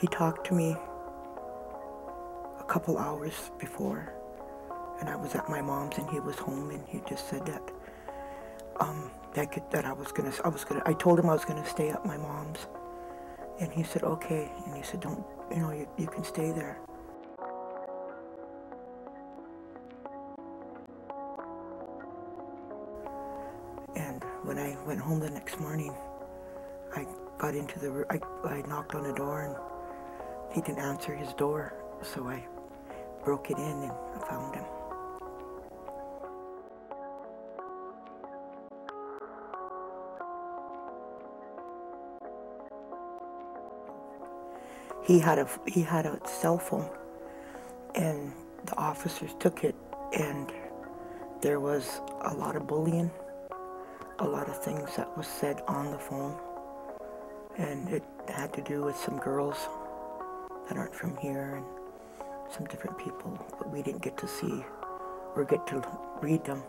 He talked to me a couple hours before, and I was at my mom's and he was home, and he just said that I told him I was gonna stay at my mom's, and he said okay, and he said don't, you can stay there. And when I went home the next morning, I got into the room, I knocked on the door and he didn't answer his door, so I broke it in and I found him. He had a cell phone, and the officers took it, and there was a lot of bullying, a lot of things that was said on the phone, and it had to do with some girls that aren't from here and some different people, but we didn't get to see or get to read them.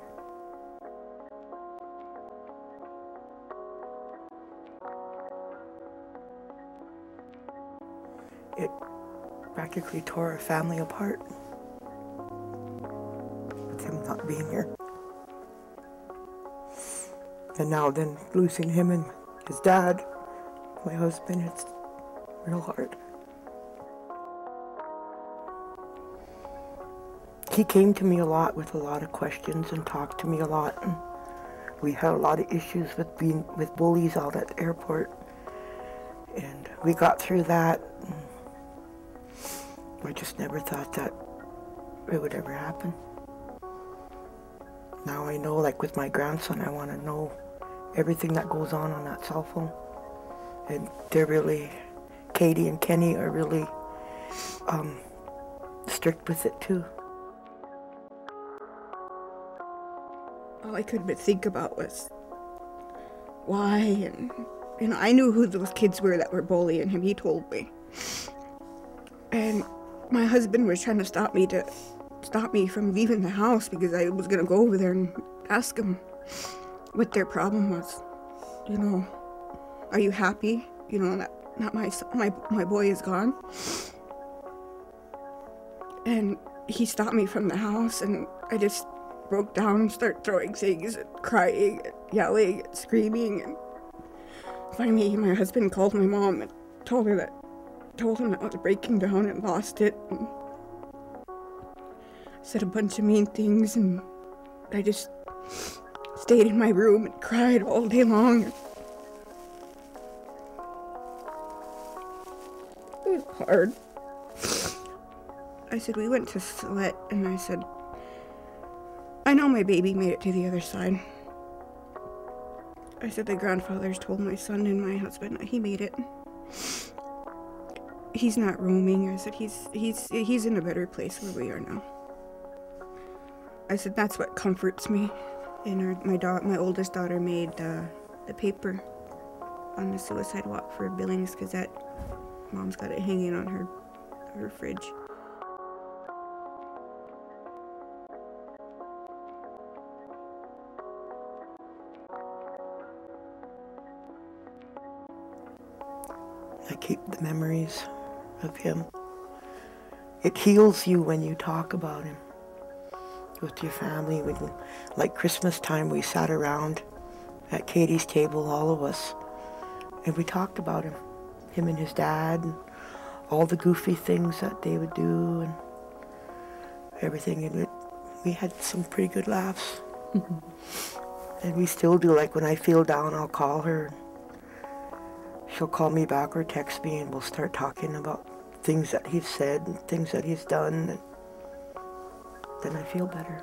It practically tore our family apart with him not being here. And now then losing him and his dad, my husband, it's real hard. He came to me a lot with a lot of questions and talked to me a lot, and we had a lot of issues with bullies out at the airport, and we got through that. I just never thought that it would ever happen. Now I know, like with my grandson, I want to know everything that goes on that cell phone. And they're really, Katie and Kenny are really strict with it too. All I could but think about was why, and I knew who those kids were that were bullying him. He told me. And my husband was trying to stop me from leaving the house because I was gonna go over there and ask him what their problem was. Are you happy? That my boy is gone. And he stopped me from the house, and I just broke down and started throwing things and crying and yelling and screaming. And finally, my husband called my mom and told him that I was breaking down and lost it. And said a bunch of mean things, and I just stayed in my room and cried all day long. It was hard. I said, we went to Slet, and I said, I know my baby made it to the other side. I said, the grandfathers told my son and my husband that he made it. He's not roaming. I said, he's in a better place where we are now. I said, that's what comforts me. And my oldest daughter made the paper on the suicide watch for Billings Gazette. Mom's got it hanging on her fridge. I keep the memories of him. It heals you when you talk about him with your family. Like Christmas time, we sat around at Katie's table, all of us, and we talked about him and his dad, and all the goofy things that they would do and everything. And we had some pretty good laughs. And we still do. Like when I feel down, I'll call her. She'll call me back or text me, and we'll start talking about things that he's said and things that he's done, and then I feel better.